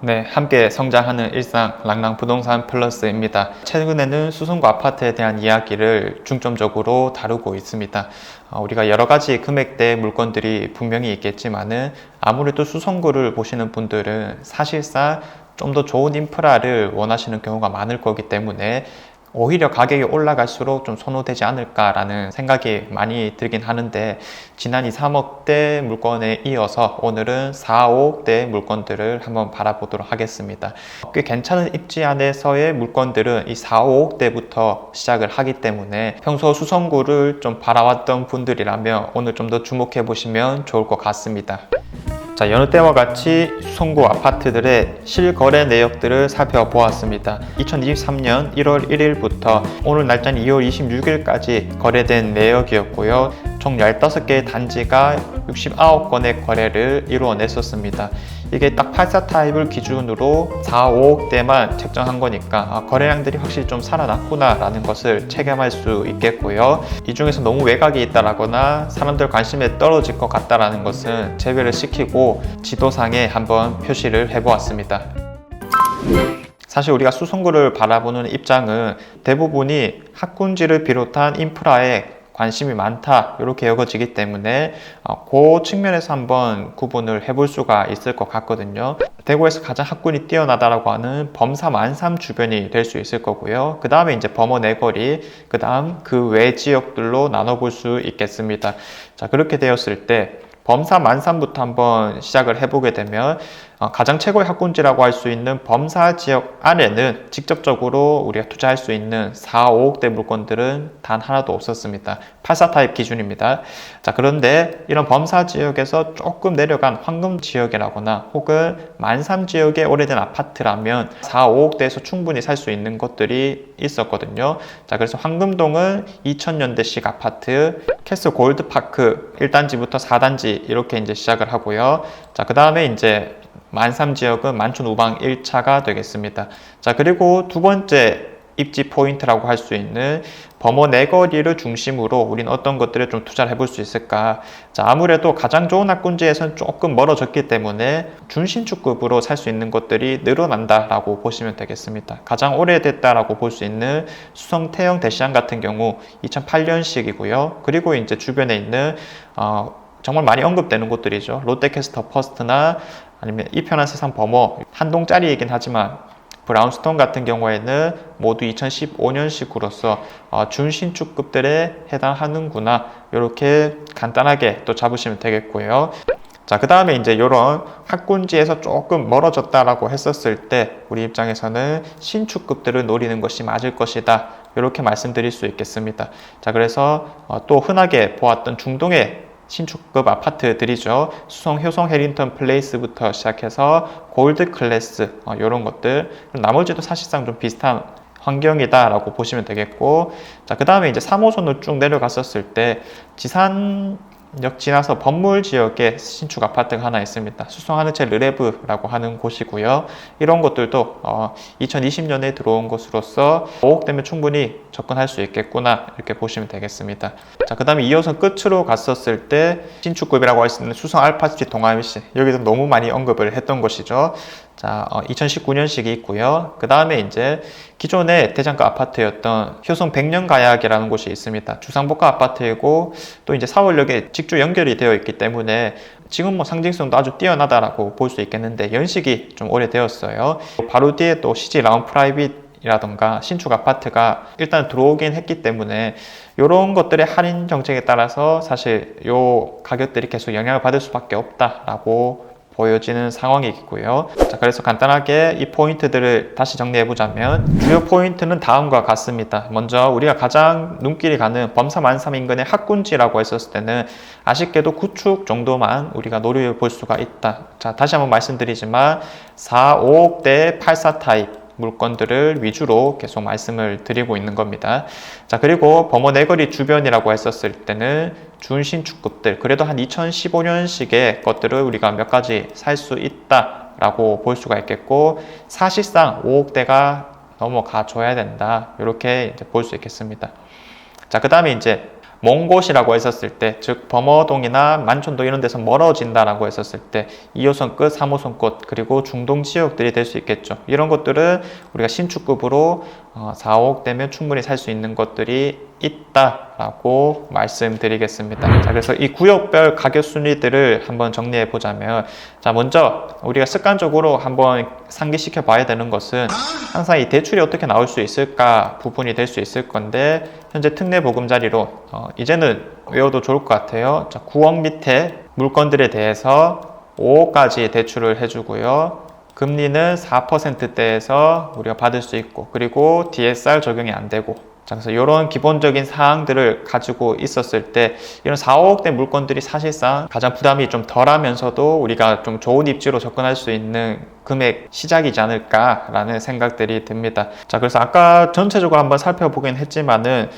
네, 함께 성장하는 일상 랑랑부동산 플러스입니다. 최근에는 수성구 아파트에 대한 이야기를 중점적으로 다루고 있습니다. 우리가 여러 가지 금액대 물건들이 분명히 있겠지만은 아무래도 수성구를 보시는 분들은 사실상 좀 더 좋은 인프라를 원하시는 경우가 많을 거기 때문에 오히려 가격이 올라갈수록 좀 선호되지 않을까라는 생각이 많이 들긴 하는데, 지난 2, 3억대 물건에 이어서 오늘은 4, 5억대 물건들을 한번 바라보도록 하겠습니다. 꽤 괜찮은 입지 안에서의 물건들은 이 4, 5억대부터 시작을 하기 때문에 평소 수성구를 좀 바라왔던 분들이라면 오늘 좀 더 주목해 보시면 좋을 것 같습니다. 자, 여느 때와 같이 수성구 아파트들의 실거래 내역들을 살펴보았습니다. 2023년 1월 1일부터 오늘 날짜는 2월 26일까지 거래된 내역이었고요. 총 15개의 단지가 69건의 거래를 이루어냈었습니다. 이게 딱 84 타입을 기준으로 4, 5억대만 책정한 거니까 거래량들이 확실히 좀 살아났구나 라는 것을 체감할 수 있겠고요. 이 중에서 너무 외곽이 있다라거나 사람들 관심에 떨어질 것 같다라는 것은 제외를 시키고 지도상에 한번 표시를 해보았습니다. 사실 우리가 수성구를 바라보는 입장은 대부분이 학군지를 비롯한 인프라에 관심이 많다 이렇게 여겨지기 때문에 그 측면에서 한번 구분을 해볼 수가 있을 것 같거든요. 대구에서 가장 학군이 뛰어나다라고 하는 범사 만삼 주변이 될 수 있을 거고요. 그 다음에 이제 범어 내거리, 그 다음 그 외 지역들로 나눠볼 수 있겠습니다. 자, 그렇게 되었을 때 범사 만삼부터 한번 시작을 해보게 되면 가장 최고의 학군지라고 할 수 있는 범사 지역 안에는 직접적으로 우리가 투자할 수 있는 4, 5억대 물건들은 단 하나도 없었습니다. 84 타입 기준입니다. 자, 그런데 이런 범사 지역에서 조금 내려간 황금 지역이라거나 혹은 만삼 지역의 오래된 아파트라면 4, 5억대에서 충분히 살 수 있는 것들이 있었거든요. 자, 그래서 황금동은 2000년대식 아파트, 캐슬 골드파크 1단지부터 4단지 이렇게 이제 시작을 하고요. 자, 그 다음에 이제 만삼 지역은 만촌 우방 1차가 되겠습니다. 자, 그리고 두 번째 입지 포인트라고 할 수 있는 범어 내거리를 중심으로 우리는 어떤 것들을 좀 투자를 해볼 수 있을까. 자, 아무래도 가장 좋은 학군지에서는 조금 멀어졌기 때문에 준신축급으로 살 수 있는 것들이 늘어난다라고 보시면 되겠습니다. 가장 오래됐다라고 볼 수 있는 수성 태영 대시안 같은 경우 2008년식이고요. 그리고 이제 주변에 있는 정말 많이 언급되는 곳들이죠. 롯데캐스터 퍼스트나 아니면 이편한 세상 범어, 한동짜리이긴 하지만 브라운스톤 같은 경우에는 모두 2015년식으로서 준신축급들에 해당하는구나, 이렇게 간단하게 또 잡으시면 되겠고요. 자, 그 다음에 이제 이런 학군지에서 조금 멀어졌다라고 했었을 때 우리 입장에서는 신축급들을 노리는 것이 맞을 것이다, 이렇게 말씀드릴 수 있겠습니다. 자, 그래서 또 흔하게 보았던 중동의 신축급 아파트들이죠. 수성 효성 해링턴 플레이스부터 시작해서 골드 클래스 이런 것들, 나머지도 사실상 좀 비슷한 환경이다 라고 보시면 되겠고, 자, 그 다음에 이제 3호선을 쭉 내려갔었을 때 지산역 지나서 범물 지역에 신축 아파트가 하나 있습니다. 수성 하늘채 르레브라고 하는 곳이고요. 이런 것들도 2020년에 들어온 것으로서 5억대면 충분히 접근할 수 있겠구나, 이렇게 보시면 되겠습니다. 자, 그 다음에 2호선 끝으로 갔었을 때 신축급이라고 할 수 있는 수성 알파시티 동아일시, 여기서 너무 많이 언급을 했던 것이죠. 자, 2019년식이 있고요. 그 다음에 이제 기존의 대장가 아파트였던 효성 백년가약이라는 곳이 있습니다. 주상복합 아파트이고 또 이제 사월역에 직주 연결이 되어 있기 때문에 지금 뭐 상징성도 아주 뛰어나다라고 볼 수 있겠는데 연식이 좀 오래되었어요. 바로 뒤에 또 CG 라운 프라이빗 이라던가 신축 아파트가 일단 들어오긴 했기 때문에 이런 것들의 할인 정책에 따라서 사실 이 가격들이 계속 영향을 받을 수밖에 없다라고 보여지는 상황이고요. 자, 그래서 간단하게 이 포인트들을 다시 정리해보자면 주요 포인트는 다음과 같습니다. 먼저 우리가 가장 눈길이 가는 범사 만삼 인근의 학군지라고 했었을 때는 아쉽게도 구축 정도만 우리가 노려볼 수가 있다. 자, 다시 한번 말씀드리지만 4, 5억대 84 타입 물건들을 위주로 계속 말씀을 드리고 있는 겁니다. 자, 그리고 범어 내거리 주변이라고 했었을 때는 준신축급들, 그래도 한 2015년식의 것들을 우리가 몇 가지 살 수 있다라고 볼 수가 있겠고, 사실상 5억대가 넘어가 줘야 된다, 이렇게 이제 볼 수 있겠습니다. 자, 그 다음에 이제 먼 곳이라고 했었을 때, 즉 범어동이나 만촌동 이런 데서 멀어진다라고 했었을 때 2호선 끝, 3호선 끝, 그리고 중동 지역들이 될 수 있겠죠. 이런 것들은 우리가 신축급으로 4, 5억 되면 충분히 살 수 있는 것들이 있다라고 말씀드리겠습니다. 자, 그래서 이 구역별 가격 순위들을 한번 정리해 보자면, 자, 먼저 우리가 습관적으로 한번 상기시켜 봐야 되는 것은 항상 이 대출이 어떻게 나올 수 있을까 부분이 될 수 있을 건데, 현재 특례 보금자리로 이제는 외워도 좋을 것 같아요. 자, 9억 밑에 물건들에 대해서 5억까지 대출을 해주고요. 금리는 4%대에서 우리가 받을 수 있고, 그리고 DSR 적용이 안 되고, 자, 그래서 이런 기본적인 사항들을 가지고 있었을 때 이런 4, 5억대 물건들이 사실상 가장 부담이 좀 덜하면서도 우리가 좀 좋은 입지로 접근할 수 있는 금액 시작이지 않을까라는 생각들이 듭니다. 자, 그래서 아까 전체적으로 한번 살펴보긴 했지만은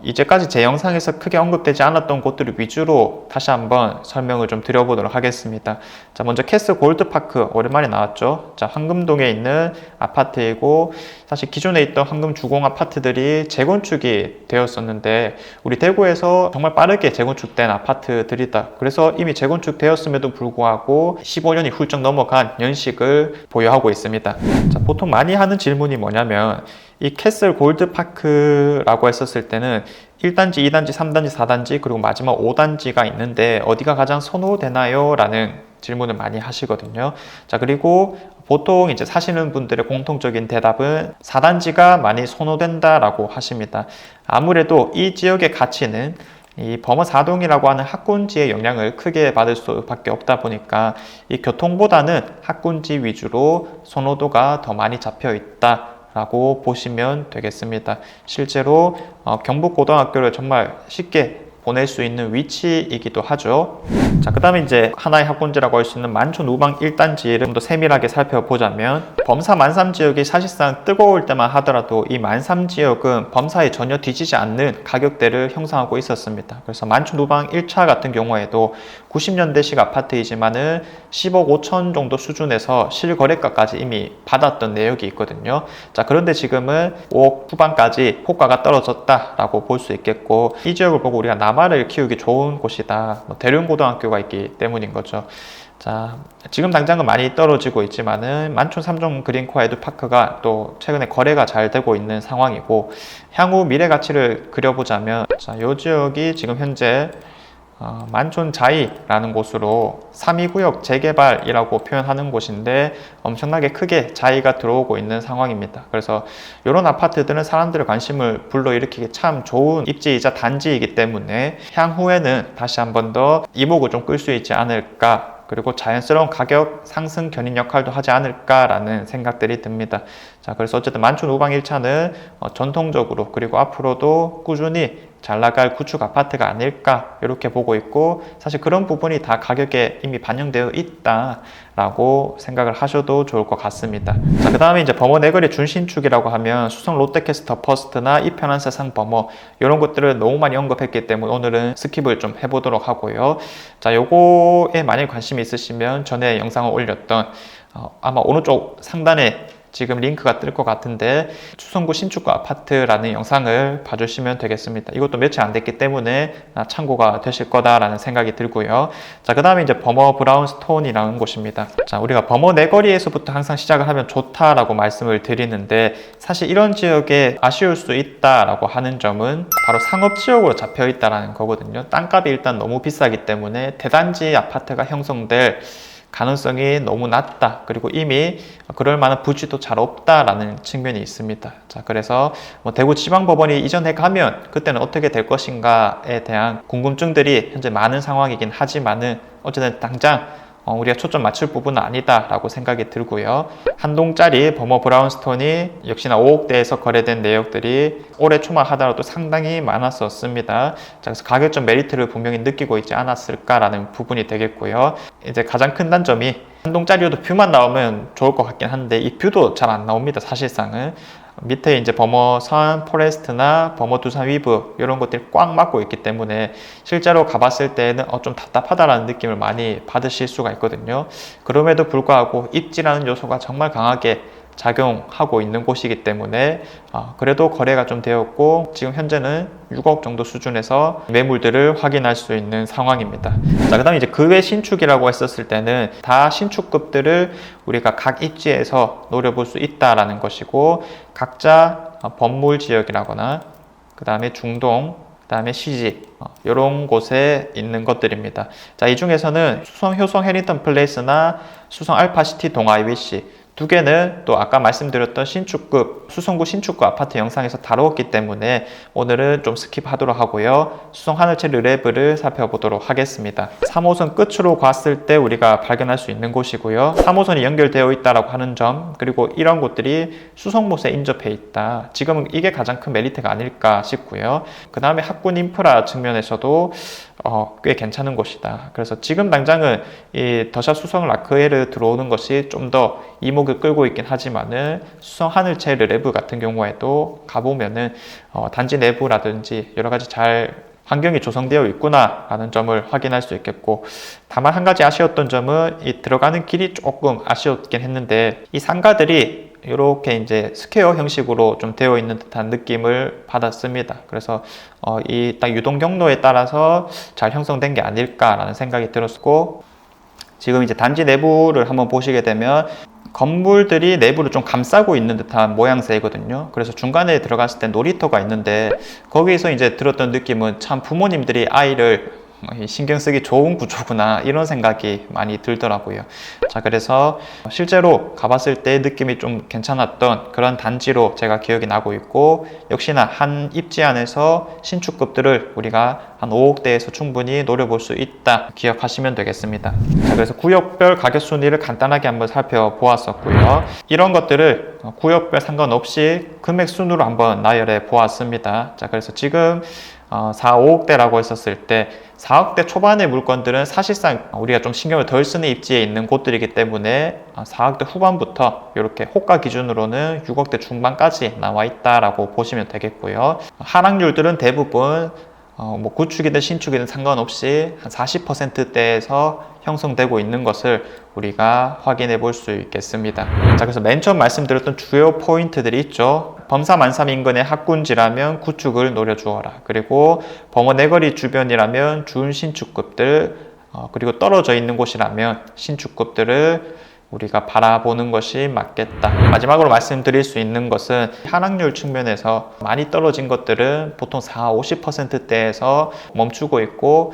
이제까지 제 영상에서 크게 언급되지 않았던 곳들을 위주로 다시 한번 설명을 좀 드려보도록 하겠습니다. 자, 먼저 캐슬 골드파크 오랜만에 나왔죠. 자, 황금동에 있는 아파트이고, 사실 기존에 있던 황금 주공 아파트들이 재건축이 되었었는데 우리 대구에서 정말 빠르게 재건축된 아파트들이다. 그래서 이미 재건축되었음에도 불구하고 15년이 훌쩍 넘어간 연식을 보유하고 있습니다. 자, 보통 많이 하는 질문이 뭐냐면, 이 캐슬 골드파크라고 했었을 때는 1단지, 2단지, 3단지, 4단지, 그리고 마지막 5단지가 있는데 어디가 가장 선호되나요? 라는 질문을 많이 하시거든요. 자, 그리고 보통 이제 사시는 분들의 공통적인 대답은 4단지가 많이 선호된다라고 하십니다. 아무래도 이 지역의 가치는 이 범어 4동이라고 하는 학군지의 영향을 크게 받을 수밖에 없다 보니까 이 교통보다는 학군지 위주로 선호도가 더 많이 잡혀 있다 라고 보시면 되겠습니다. 실제로 경북고등학교를 정말 쉽게 보낼 수 있는 위치이기도 하죠. 자, 그 다음에 이제 하나의 학군지라고 할 수 있는 만촌 우방 1단지를 좀 더 세밀하게 살펴보자면, 범사 만삼 지역이 사실상 뜨거울 때만 하더라도 이 만삼 지역은 범사에 전혀 뒤지지 않는 가격대를 형성하고 있었습니다. 그래서 만촌 우방 1차 같은 경우에도 90년대식 아파트이지만은 10억 5천 정도 수준에서 실거래가까지 이미 받았던 내역이 있거든요. 자, 그런데 지금은 5억 후반까지 호가가 떨어졌다라고 볼 수 있겠고, 이 지역을 보고 우리가 남아를 키우기 좋은 곳이다, 대륜고등학교가 있기 때문인 거죠. 자, 지금 당장은 많이 떨어지고 있지만은 만촌 3종 그린코아 에듀파크가 또 최근에 거래가 잘 되고 있는 상황이고, 향후 미래 가치를 그려보자면, 자, 이 지역이 지금 현재 만촌 자이라는 곳으로 3.2구역 재개발이라고 표현하는 곳인데 엄청나게 크게 자이가 들어오고 있는 상황입니다. 그래서 이런 아파트들은 사람들의 관심을 불러일으키기 참 좋은 입지이자 단지이기 때문에 향후에는 다시 한 번 더 이목을 좀 끌 수 있지 않을까, 그리고 자연스러운 가격 상승 견인 역할도 하지 않을까라는 생각들이 듭니다. 자, 그래서 어쨌든 만촌 우방 1차는 전통적으로 그리고 앞으로도 꾸준히 잘 나갈 구축 아파트가 아닐까 이렇게 보고 있고, 사실 그런 부분이 다 가격에 이미 반영되어 있다라고 생각을 하셔도 좋을 것 같습니다. 자, 그 다음에 이제 범어 내거리 준신축이라고 하면 수성 롯데캐스터 퍼스트나 이 편한 세상 범어, 이런 것들을 너무 많이 언급했기 때문에 오늘은 스킵을 좀 해보도록 하고요. 자, 요거에 만약 관심이 있으시면 전에 영상을 올렸던 아마 오른쪽 상단에 지금 링크가 뜰 것 같은데 추성구 신축구 아파트라는 영상을 봐주시면 되겠습니다. 이것도 며칠 안 됐기 때문에 참고가 되실 거다라는 생각이 들고요. 자, 그 다음에 이제 범어 브라운스톤이라는 곳입니다. 자, 우리가 범어 내거리에서부터 항상 시작을 하면 좋다라고 말씀을 드리는데, 사실 이런 지역에 아쉬울 수 있다라고 하는 점은 바로 상업지역으로 잡혀 있다라는 거거든요. 땅값이 일단 너무 비싸기 때문에 대단지 아파트가 형성될 가능성이 너무 낮다. 그리고 이미 그럴 만한 부지도 잘 없다라는 측면이 있습니다. 자, 그래서 대구지방법원이 이전에 가면 그때는 어떻게 될 것인가에 대한 궁금증들이 현재 많은 상황이긴 하지만은 어쨌든 당장 우리가 초점 맞출 부분은 아니다라고 생각이 들고요. 한 동짜리 범어 브라운스톤이 역시나 5억대에서 거래된 내역들이 올해 초만 하더라도 상당히 많았었습니다. 자, 그래서 가격적 메리트를 분명히 느끼고 있지 않았을까라는 부분이 되겠고요. 이제 가장 큰 단점이 한 동짜리여도 뷰만 나오면 좋을 것 같긴 한데 이 뷰도 잘 안 나옵니다. 사실상은 밑에 이제 범어산 포레스트나 범어 두산 위브 이런 것들이 꽉 막고 있기 때문에 실제로 가봤을 때는 좀 답답하다라는 느낌을 많이 받으실 수가 있거든요. 그럼에도 불구하고 입지라는 요소가 정말 강하게 작용하고 있는 곳이기 때문에 그래도 거래가 좀 되었고 지금 현재는 6억 정도 수준에서 매물들을 확인할 수 있는 상황입니다. 자, 그 다음에 이제 그 외 신축이라고 했었을 때는 다 신축급들을 우리가 각 입지에서 노려볼 수 있다라는 것이고, 각자 범물 지역이라거나 그 다음에 중동, 그 다음에 시지, 이런 곳에 있는 것들입니다. 자, 이 중에서는 수성 효성 해리턴 플레이스나 수성 알파시티 동아 IBC 두 개는 또 아까 말씀드렸던 신축급, 수성구 신축급 아파트 영상에서 다루었기 때문에 오늘은 좀 스킵하도록 하고요. 수성 하늘채 르레브를 살펴보도록 하겠습니다. 3호선 끝으로 갔을 때 우리가 발견할 수 있는 곳이고요. 3호선이 연결되어 있다고 하는 점, 그리고 이런 곳들이 수성못에 인접해 있다. 지금은 이게 가장 큰 메리트가 아닐까 싶고요. 그 다음에 학군 인프라 측면에서도 꽤 괜찮은 곳이다. 그래서 지금 당장은 이 더샵 수성 라크에르 들어오는 것이 좀 더 이목을 끌고 있긴 하지만은 수성 하늘채 르레브 같은 경우에도 가보면은 단지 내부라든지 여러 가지 잘 환경이 조성되어 있구나 라는 점을 확인할 수 있겠고, 다만 한 가지 아쉬웠던 점은 이 들어가는 길이 조금 아쉬웠긴 했는데, 이 상가들이 이렇게 이제 스퀘어 형식으로 좀 되어 있는 듯한 느낌을 받았습니다. 그래서 이 딱 유동 경로에 따라서 잘 형성된 게 아닐까라는 생각이 들었고, 지금 이제 단지 내부를 한번 보시게 되면 건물들이 내부를 좀 감싸고 있는 듯한 모양새이거든요. 그래서 중간에 들어갔을 때 놀이터가 있는데, 거기서 이제 들었던 느낌은 참 부모님들이 아이를 신경 쓰기 좋은 구조구나, 이런 생각이 많이 들더라고요. 자, 그래서 실제로 가봤을 때 느낌이 좀 괜찮았던 그런 단지로 제가 기억이 나고 있고, 역시나 한 입지 안에서 신축급들을 우리가 한 5억대에서 충분히 노려볼 수 있다 기억하시면 되겠습니다. 자, 그래서 구역별 가격 순위를 간단하게 한번 살펴보았었고요. 이런 것들을 구역별 상관없이 금액 순으로 한번 나열해 보았습니다. 자, 그래서 지금 4, 5억대라고 했었을 때 4억대 초반의 물건들은 사실상 우리가 좀 신경을 덜 쓰는 입지에 있는 곳들이기 때문에 4억대 후반부터 이렇게 호가 기준으로는 6억대 중반까지 나와 있다라고 보시면 되겠고요. 하락률들은 대부분 뭐 구축이든 신축이든 상관없이 한 40%대에서 형성되고 있는 것을 우리가 확인해 볼 수 있겠습니다. 자, 그래서 맨 처음 말씀드렸던 주요 포인트들이 있죠. 범사만삼 인근의 학군지라면 구축을 노려주어라. 그리고 범어 내거리 주변이라면 준신축급들, 그리고 떨어져 있는 곳이라면 신축급들을 우리가 바라보는 것이 맞겠다. 마지막으로 말씀드릴 수 있는 것은 하락률 측면에서 많이 떨어진 것들은 보통 40, 50%대에서 멈추고 있고,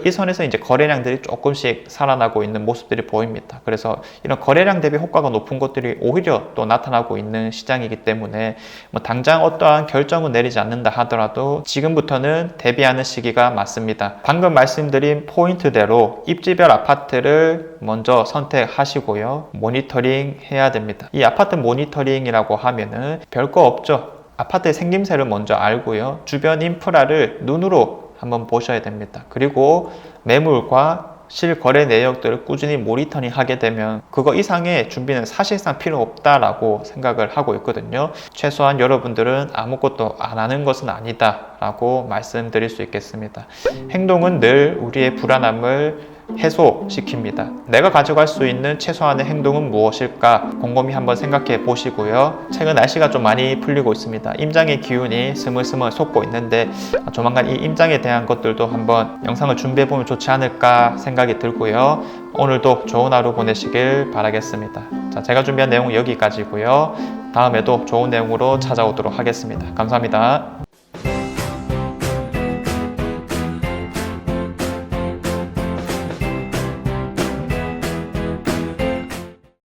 이 선에서 이제 거래량들이 조금씩 살아나고 있는 모습들이 보입니다. 그래서 이런 거래량 대비 호가가 높은 것들이 오히려 또 나타나고 있는 시장이기 때문에 뭐 당장 어떠한 결정은 내리지 않는다 하더라도 지금부터는 대비하는 시기가 맞습니다. 방금 말씀드린 포인트대로 입지별 아파트를 먼저 선택하시고요. 모니터링 해야 됩니다. 이 아파트 모니터링이라고 하면은 별거 없죠. 아파트의 생김새를 먼저 알고요. 주변 인프라를 눈으로 한번 보셔야 됩니다. 그리고 매물과 실거래 내역들을 꾸준히 모니터링 하게 되면 그거 이상의 준비는 사실상 필요 없다라고 생각을 하고 있거든요. 최소한 여러분들은 아무것도 안 하는 것은 아니다 라고 말씀드릴 수 있겠습니다. 행동은 늘 우리의 불안함을 해소시킵니다. 내가 가져갈 수 있는 최소한의 행동은 무엇일까 곰곰이 한번 생각해 보시고요. 최근 날씨가 좀 많이 풀리고 있습니다. 임장의 기운이 스물스물 솟고 있는데 조만간 이 임장에 대한 것들도 한번 영상을 준비해 보면 좋지 않을까 생각이 들고요. 오늘도 좋은 하루 보내시길 바라겠습니다. 자, 제가 준비한 내용은 여기까지고요. 다음에도 좋은 내용으로 찾아오도록 하겠습니다. 감사합니다.